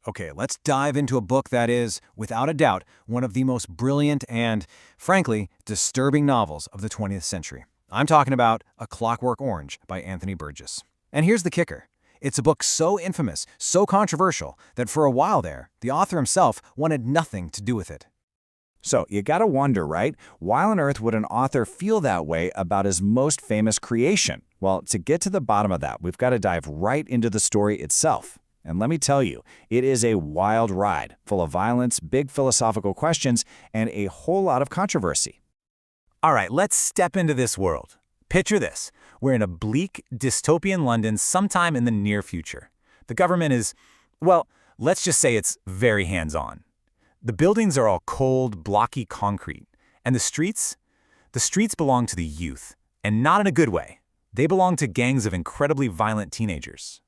Okay, let's dive into a book that is, without a doubt, one of the most brilliant and, frankly, disturbing novels of the 20th century. I'm talking about A Clockwork Orange by Anthony Burgess. And here's the kicker. It's a book so infamous, so controversial, that for a while there, the author himself wanted nothing to do with it. So you gotta wonder, right? Why on earth would an author feel that way about his most famous creation? Well, to get to the bottom of that, we've got to dive right into the story itself. And let me tell you, it is a wild ride, full of violence, big philosophical questions, and a whole lot of controversy. All right, let's step into this world. Picture this. We're in a bleak, dystopian London sometime in the near future. The government is, well, let's just say it's very hands-on. The buildings are all cold, blocky concrete. And the streets? The streets belong to the youth, and not in a good way. They belong to gangs of incredibly violent teenagers.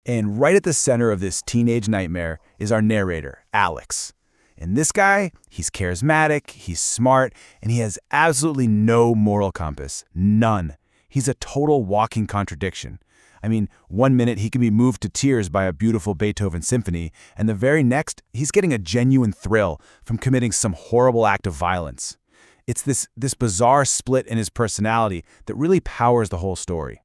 And right at the center of this teenage nightmare is our narrator, Alex. And this guy, he's charismatic, he's smart, and he has absolutely no moral compass. None. He's a total walking contradiction. I mean, one minute he can be moved to tears by a beautiful Beethoven symphony, and the very next, he's getting a genuine thrill from committing some horrible act of violence. It's this bizarre split in his personality that really powers the whole story.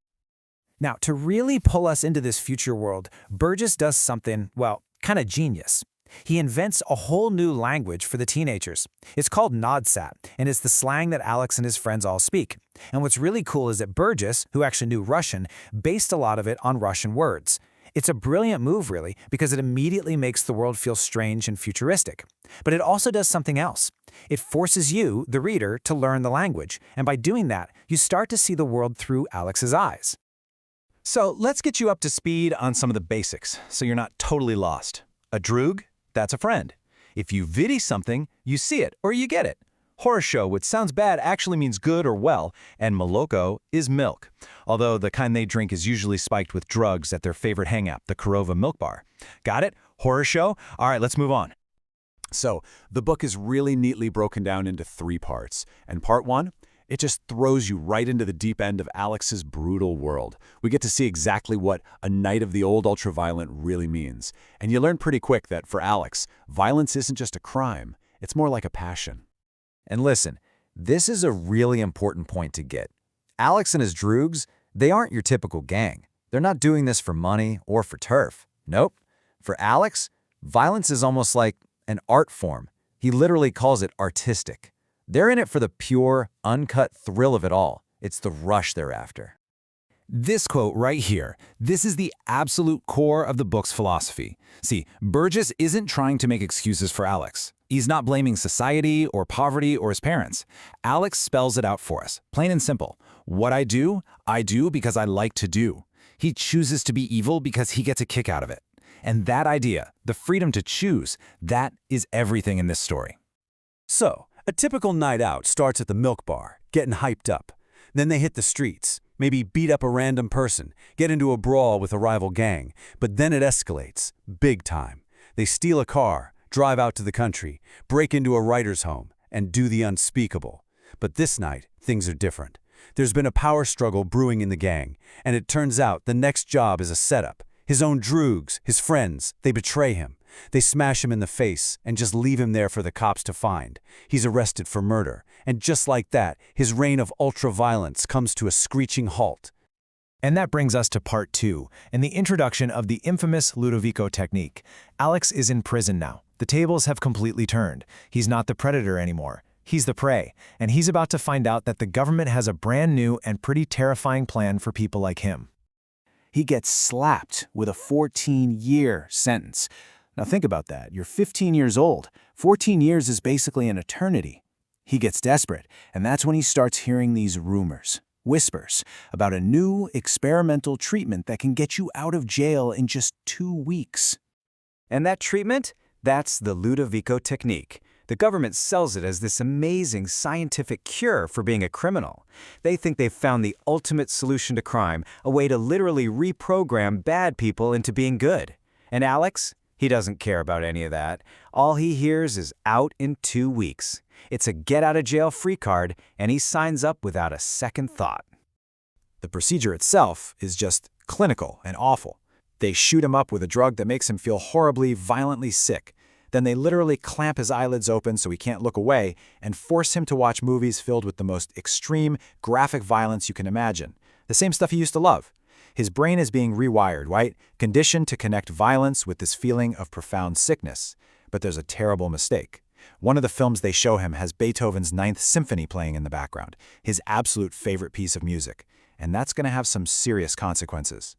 Now, to really pull us into this future world, Burgess does something, well, kind of genius. He invents a whole new language for the teenagers. It's called Nodsat, and it's the slang that Alex and his friends all speak. And what's really cool is that Burgess, who actually knew Russian, based a lot of it on Russian words. It's a brilliant move, really, because it immediately makes the world feel strange and futuristic. But it also does something else. It forces you, the reader, to learn the language, and by doing that, you start to see the world through Alex's eyes. So let's get you up to speed on some of the basics, so you're not totally lost. A droog? That's a friend. If you vidi something, you see it or you get it. Horosho, which sounds bad, actually means good or well, and moloko is milk, although the kind they drink is usually spiked with drugs at their favorite hangout, the Korova Milk Bar. Got it? Horosho? All right, let's move on. So, the book is really neatly broken down into 3 parts, and part 1, it just throws you right into the deep end of Alex's brutal world. We get to see exactly what a knight of the old ultraviolent really means. And you learn pretty quick that for Alex, violence isn't just a crime, it's more like a passion. And listen, this is a really important point to get. Alex and his droogs, they aren't your typical gang. They're not doing this for money or for turf. Nope. For Alex, violence is almost like an art form. He literally calls it artistic. They're in it for the pure, uncut thrill of it all. It's the rush they're after. This quote right here, this is the absolute core of the book's philosophy. See, Burgess isn't trying to make excuses for Alex. He's not blaming society or poverty or his parents. Alex spells it out for us, plain and simple. What I do because I like to do. He chooses to be evil because he gets a kick out of it. And that idea, the freedom to choose, that is everything in this story. So, a typical night out starts at the milk bar, getting hyped up. Then they hit the streets, maybe beat up a random person, get into a brawl with a rival gang. But then it escalates, big time. They steal a car, drive out to the country, break into a writer's home, and do the unspeakable. But this night, things are different. There's been a power struggle brewing in the gang, and it turns out the next job is a setup. His own droogs, his friends, they betray him. They smash him in the face and just leave him there for the cops to find. He's arrested for murder, and just like that, his reign of ultra-violence comes to a screeching halt. And that brings us to part 2, and the introduction of the infamous Ludovico technique. Alex is in prison now. The tables have completely turned. He's not the predator anymore. He's the prey, and he's about to find out that the government has a brand new and pretty terrifying plan for people like him. He gets slapped with a 14-year sentence. Now think about that. You're 15 years old. 14 years is basically an eternity. He gets desperate, and that's when he starts hearing these rumors, whispers, about a new experimental treatment that can get you out of jail in just 2 weeks. And that treatment? That's the Ludovico technique. The government sells it as this amazing scientific cure for being a criminal. They think they've found the ultimate solution to crime, a way to literally reprogram bad people into being good. And Alex? He doesn't care about any of that. All he hears is out in 2 weeks. It's a get-out-of-jail-free card, and he signs up without a second thought. The procedure itself is just clinical and awful. They shoot him up with a drug that makes him feel horribly, violently sick. Then they literally clamp his eyelids open so he can't look away and force him to watch movies filled with the most extreme, graphic violence you can imagine. The same stuff he used to love. His brain is being rewired, right? Conditioned to connect violence with this feeling of profound sickness. But there's a terrible mistake. One of the films they show him has Beethoven's Ninth Symphony playing in the background, his absolute favorite piece of music. And that's going to have some serious consequences.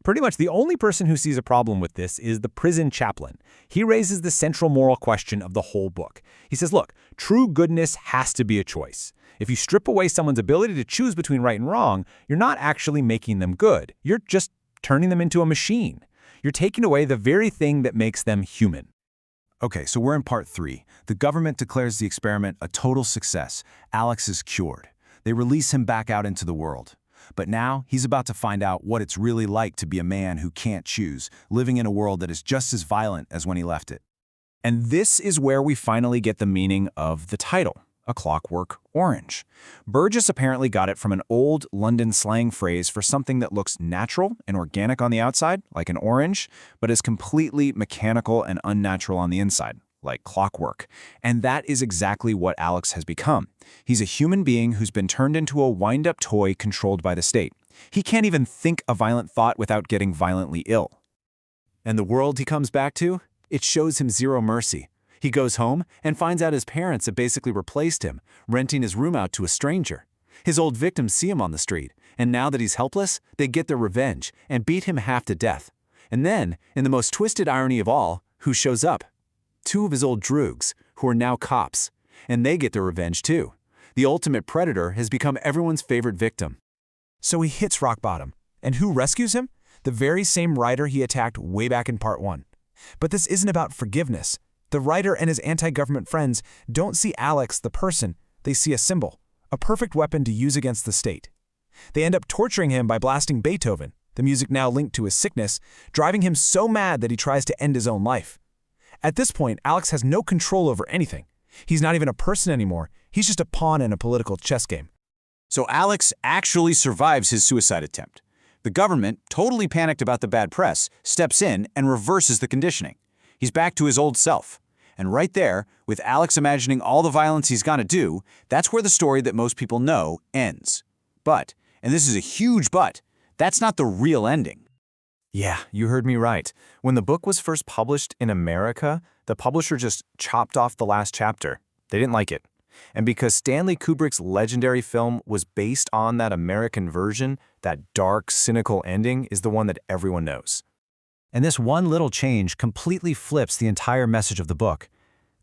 Pretty much the only person who sees a problem with this is the prison chaplain. He raises the central moral question of the whole book. He says, look, true goodness has to be a choice. If you strip away someone's ability to choose between right and wrong, you're not actually making them good. You're just turning them into a machine. You're taking away the very thing that makes them human. Okay, so we're in part 3. The government declares the experiment a total success. Alex is cured. They release him back out into the world. But now he's about to find out what it's really like to be a man who can't choose, living in a world that is just as violent as when he left it. And this is where we finally get the meaning of the title, A Clockwork Orange. Burgess apparently got it from an old London slang phrase for something that looks natural and organic on the outside, like an orange, but is completely mechanical and unnatural on the inside, like clockwork. And that is exactly what Alex has become. He's a human being who's been turned into a wind-up toy controlled by the state. He can't even think a violent thought without getting violently ill. And the world he comes back to? It shows him zero mercy. He goes home and finds out his parents have basically replaced him, renting his room out to a stranger. His old victims see him on the street, and now that he's helpless, they get their revenge and beat him half to death. And then, in the most twisted irony of all, who shows up? 2 of his old droogs, who are now cops. And they get their revenge too. The ultimate predator has become everyone's favorite victim. So he hits rock bottom. And who rescues him? The very same writer he attacked way back in part 1. But this isn't about forgiveness. The writer and his anti-government friends don't see Alex the person, they see a symbol, a perfect weapon to use against the state. They end up torturing him by blasting Beethoven, the music now linked to his sickness, driving him so mad that he tries to end his own life. At this point, Alex has no control over anything. He's not even a person anymore, he's just a pawn in a political chess game. So Alex actually survives his suicide attempt. The government, totally panicked about the bad press, steps in and reverses the conditioning. He's back to his old self. And right there, with Alex imagining all the violence he's gonna do, that's where the story that most people know ends. But, and this is a huge but, that's not the real ending. Yeah, you heard me right. When the book was first published in America, the publisher just chopped off the last chapter. They didn't like it. And because Stanley Kubrick's legendary film was based on that American version, that dark, cynical ending is the one that everyone knows. And this one little change completely flips the entire message of the book.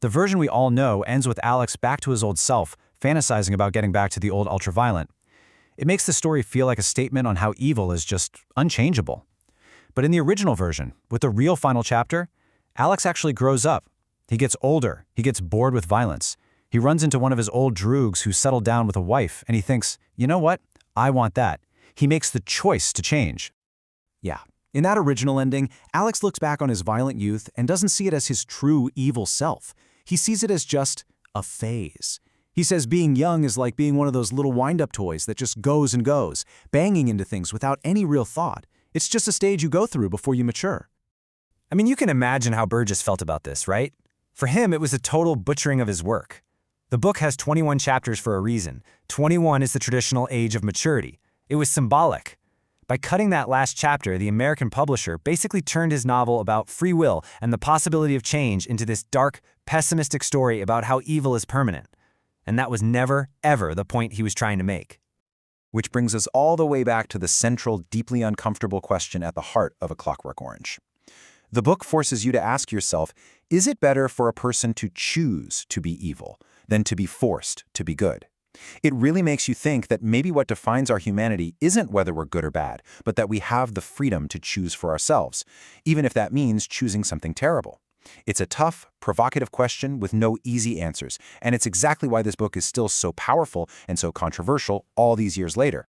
The version we all know ends with Alex back to his old self, fantasizing about getting back to the old ultraviolent. It makes the story feel like a statement on how evil is just unchangeable. But in the original version, with the real final chapter, Alex actually grows up. He gets older, he gets bored with violence. He runs into one of his old droogs who settled down with a wife, and he thinks, you know what? I want that. He makes the choice to change. Yeah. In that original ending, Alex looks back on his violent youth and doesn't see it as his true evil self. He sees it as just a phase. He says being young is like being one of those little wind-up toys that just goes and goes, banging into things without any real thought. It's just a stage you go through before you mature. I mean, you can imagine how Burgess felt about this, right? For him, it was a total butchering of his work. The book has 21 chapters for a reason. 21 is the traditional age of maturity. It was symbolic. By cutting that last chapter, the American publisher basically turned his novel about free will and the possibility of change into this dark, pessimistic story about how evil is permanent. And that was never, ever the point he was trying to make. Which brings us all the way back to the central, deeply uncomfortable question at the heart of A Clockwork Orange. The book forces you to ask yourself, is it better for a person to choose to be evil than to be forced to be good? It really makes you think that maybe what defines our humanity isn't whether we're good or bad, but that we have the freedom to choose for ourselves, even if that means choosing something terrible. It's a tough, provocative question with no easy answers, and it's exactly why this book is still so powerful and so controversial all these years later.